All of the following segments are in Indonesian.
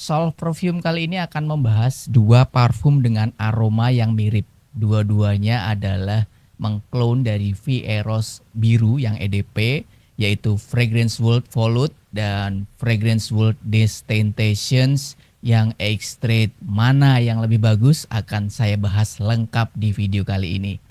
Solve Perfume kali ini akan membahas dua parfum dengan aroma yang mirip. Dua-duanya adalah mengklon dari V Eros biru yang EDP, yaitu Fragrance World Volute dan Fragrance World Destentations yang Extrait. Mana yang lebih bagus akan saya bahas lengkap di video kali ini.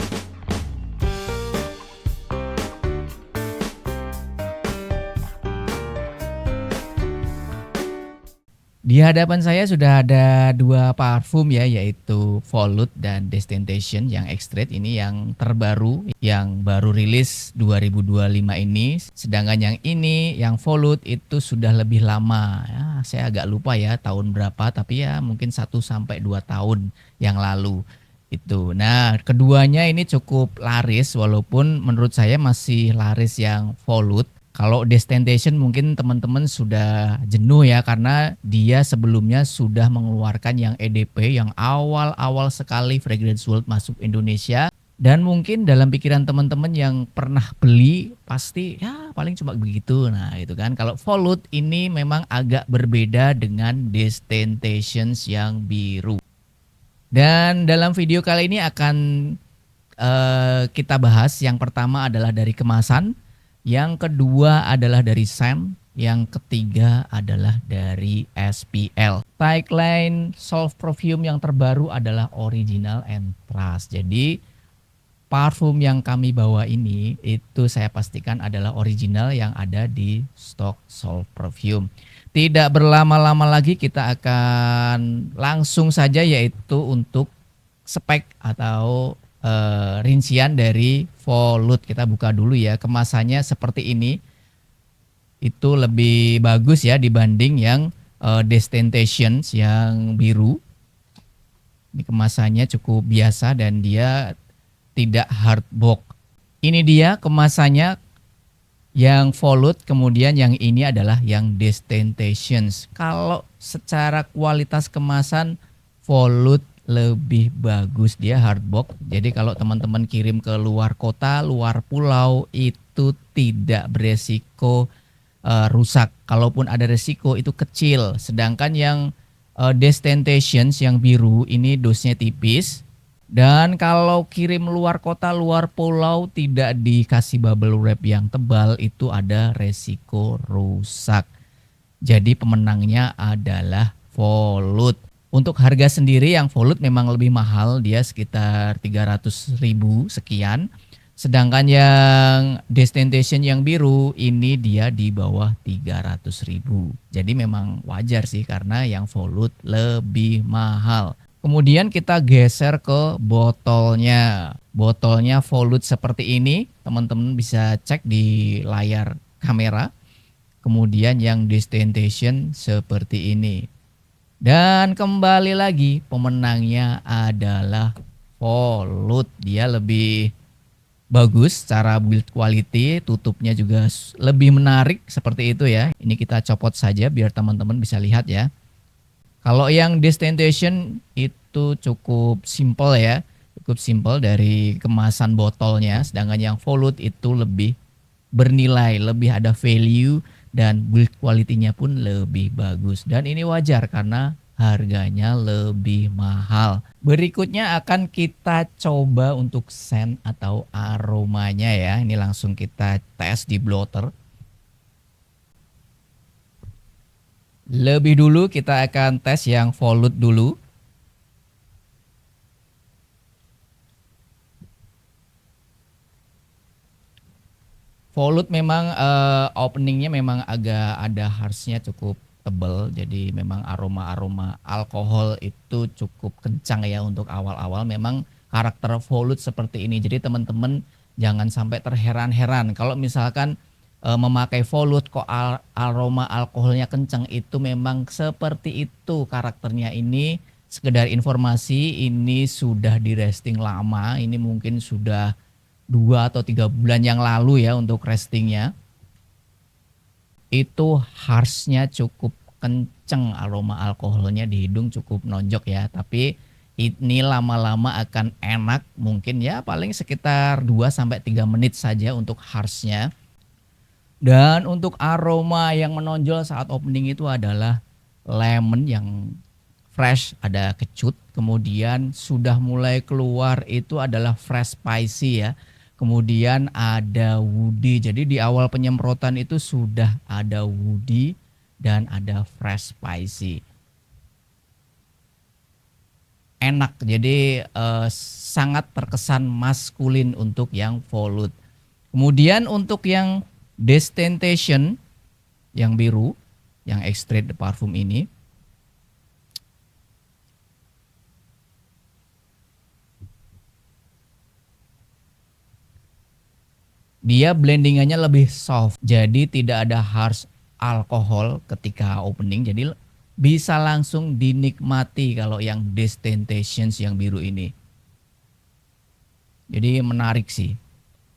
Di hadapan saya sudah ada dua parfum ya, yaitu Volute dan Destentation yang Extrait. Ini yang terbaru, yang baru rilis 2025 ini. Sedangkan yang ini, yang Volute itu sudah lebih lama. Ya, saya agak lupa ya tahun berapa, tapi ya mungkin 1 sampai 2 tahun yang lalu. Itu. Nah, keduanya ini cukup laris, walaupun menurut saya masih laris yang Volute. Kalau Destentation mungkin teman-teman sudah jenuh ya, karena dia sebelumnya sudah mengeluarkan yang EDP yang awal-awal sekali Fragrance World masuk Indonesia. Dan mungkin dalam pikiran teman-teman yang pernah beli pasti ya paling cuma begitu. Nah itu kan, kalau Volute ini memang agak berbeda dengan Destentations yang biru. Dan dalam video kali ini akan kita bahas, yang pertama adalah dari kemasan, yang kedua adalah dari scent, yang ketiga adalah dari SPL. Tagline Solve Perfume yang terbaru adalah Original and Trust. Jadi parfum yang kami bawa ini itu saya pastikan adalah original yang ada di stok Solve Perfume. Tidak berlama-lama lagi, kita akan langsung saja yaitu untuk spek atau rincian dari Volute. Kita buka dulu ya, kemasannya seperti ini. Itu lebih bagus ya dibanding yang Destentations yang biru. Ini kemasannya cukup biasa dan dia tidak hard box. Ini dia kemasannya yang Volute, kemudian yang ini adalah yang Destentations. Kalau secara kualitas kemasan, Volute lebih bagus, dia hardbox. Jadi kalau teman-teman kirim ke luar kota, luar pulau, itu tidak beresiko rusak. Kalaupun ada resiko itu kecil. Sedangkan yang Destentations yang biru ini dosnya tipis. Dan kalau kirim luar kota, luar pulau, tidak dikasih bubble wrap yang tebal, itu ada resiko rusak. Jadi pemenangnya adalah Volute. Untuk harga sendiri yang Volute memang lebih mahal, dia sekitar 300.000 sekian. Sedangkan yang Destentation yang biru ini dia di bawah 300.000. Jadi memang wajar sih karena yang Volute lebih mahal. Kemudian kita geser ke botolnya. Botolnya Volute seperti ini, teman-teman bisa cek di layar kamera. Kemudian yang Destentation seperti ini. Dan kembali lagi pemenangnya adalah Volute. Dia lebih bagus secara build quality, tutupnya juga lebih menarik seperti itu ya. Ini kita copot saja biar teman-teman bisa lihat ya. Kalau yang Destentation itu cukup simple ya, cukup simple dari kemasan botolnya. Sedangkan yang Volute itu lebih bernilai, lebih ada value, dan build quality-nya pun lebih bagus. Dan ini wajar karena harganya lebih mahal. Berikutnya akan kita coba untuk scent atau aromanya ya. Ini langsung kita tes di blotter. Lebih dulu kita akan tes yang Volute dulu. Volute memang openingnya memang agak ada harshnya, cukup tebal. Jadi memang aroma-aroma alkohol itu cukup kencang ya untuk awal-awal. Memang karakter Volute seperti ini. Jadi teman-teman jangan sampai terheran-heran kalau misalkan memakai Volute kok aroma alkoholnya kencang. Itu memang seperti itu karakternya. Ini sekedar informasi, ini sudah di resting lama. Ini mungkin sudah 2 atau 3 bulan yang lalu ya untuk restingnya. Itu harshnya cukup kenceng, aroma alkoholnya di hidung cukup nonjok ya. Tapi ini lama-lama akan enak, mungkin ya paling sekitar 2 sampai 3 menit saja untuk harshnya. Dan untuk aroma yang menonjol saat opening itu adalah lemon yang fresh, ada kecut, kemudian sudah mulai keluar itu adalah fresh spicy ya. Kemudian ada woody. Jadi di awal penyemprotan itu sudah ada woody dan ada fresh spicy. Enak, jadi sangat terkesan maskulin untuk yang Volute. Kemudian untuk yang Destentation yang biru, yang extrait parfum ini, dia blendingannya lebih soft, jadi tidak ada harsh alkohol ketika opening, jadi bisa langsung dinikmati kalau yang Destentations yang biru ini. Jadi menarik sih.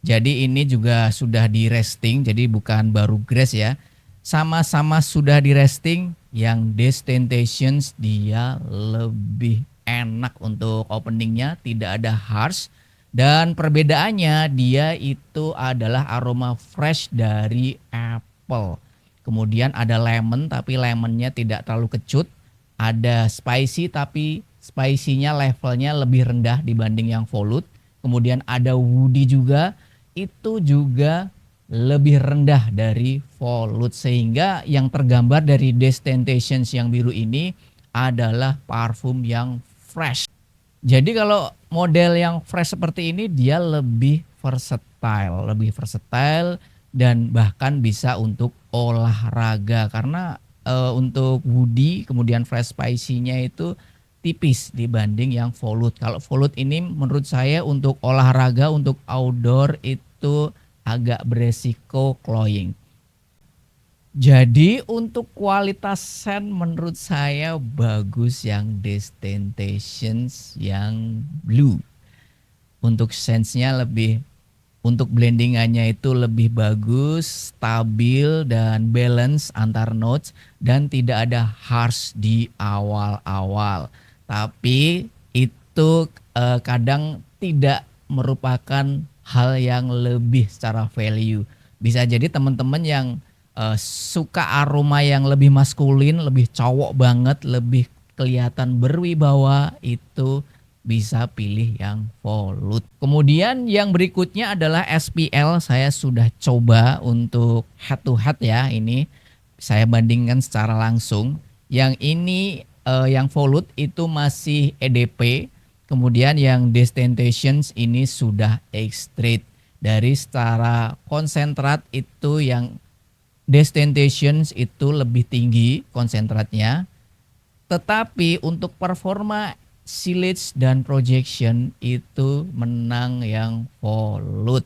Jadi ini juga sudah di resting, jadi bukan baru grace ya. Sama-sama sudah di resting, yang Destentations dia lebih enak untuk openingnya, tidak ada harsh. Dan perbedaannya dia itu adalah aroma fresh dari apple. Kemudian ada lemon tapi lemonnya tidak terlalu kecut. Ada spicy tapi spicy-nya levelnya lebih rendah dibanding yang Volute. Kemudian ada woody juga, itu juga lebih rendah dari Volute. Sehingga yang tergambar dari Destentations yang biru ini adalah parfum yang fresh. Jadi kalau model yang fresh seperti ini dia lebih versatile dan bahkan bisa untuk olahraga karena untuk woody kemudian fresh spicy-nya itu tipis dibanding yang Volute. Kalau Volute ini menurut saya untuk olahraga, untuk outdoor itu agak beresiko cloying. Jadi untuk kualitas scent menurut saya bagus yang Destentations yang blue. Untuk scent-nya lebih, untuk blendingannya itu lebih bagus, stabil dan balance antar notes dan tidak ada harsh di awal-awal. Tapi itu kadang tidak merupakan hal yang lebih secara value. Bisa jadi teman-teman yang suka aroma yang lebih maskulin, lebih cowok banget, lebih kelihatan berwibawa, itu bisa pilih yang Volute. Kemudian yang berikutnya adalah SPL. Saya sudah coba untuk head to head ya, ini saya bandingkan secara langsung. Yang ini yang Volute itu masih EDP, kemudian yang Destentations ini sudah extrait. Dari secara konsentrat itu yang Destentations itu lebih tinggi konsentratnya, tetapi untuk performa silage dan projection itu menang yang Volute.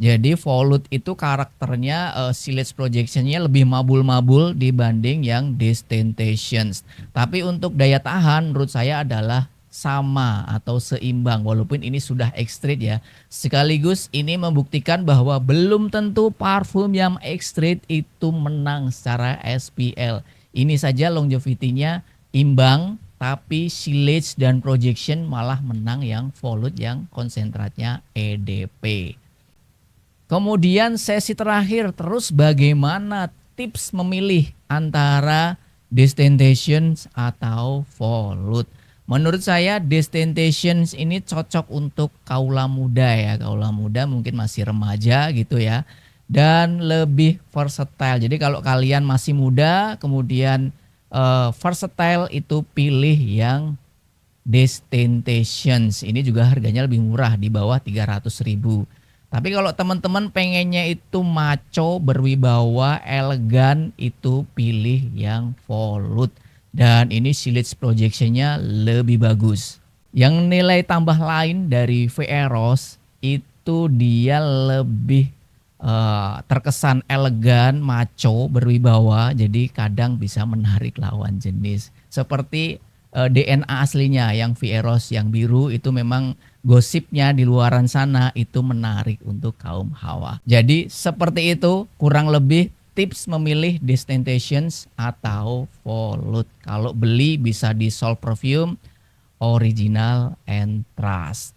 Jadi Volute itu karakternya silage projectionnya lebih mabul-mabul dibanding yang Destentations. Tapi untuk daya tahan menurut saya adalah sama atau seimbang walaupun ini sudah extrait ya. Sekaligus ini membuktikan bahwa belum tentu parfum yang extrait itu menang secara SPL. Ini saja longevity-nya imbang tapi silage dan projection malah menang yang Volute yang konsentratnya EDP. Kemudian sesi terakhir, terus bagaimana tips memilih antara Destentations atau Volute? Menurut saya Destentations ini cocok untuk kaula muda ya. Kaula muda mungkin masih remaja gitu ya. Dan lebih versatile. Jadi kalau kalian masih muda kemudian versatile itu pilih yang Destentations. Ini juga harganya lebih murah di bawah 300.000. Tapi kalau teman-teman pengennya itu maco, berwibawa, elegan itu pilih yang Volute. Dan ini silage projectionnya lebih bagus. Yang nilai tambah lain dari Vieros itu dia lebih terkesan elegan, maco, berwibawa. Jadi kadang bisa menarik lawan jenis. Seperti DNA aslinya yang Vieros yang biru itu memang gosipnya di luaran sana itu menarik untuk kaum hawa. Jadi seperti itu kurang lebih tips memilih Destentations atau Volute. Kalau beli bisa di Solve Perfume, Original and Trust.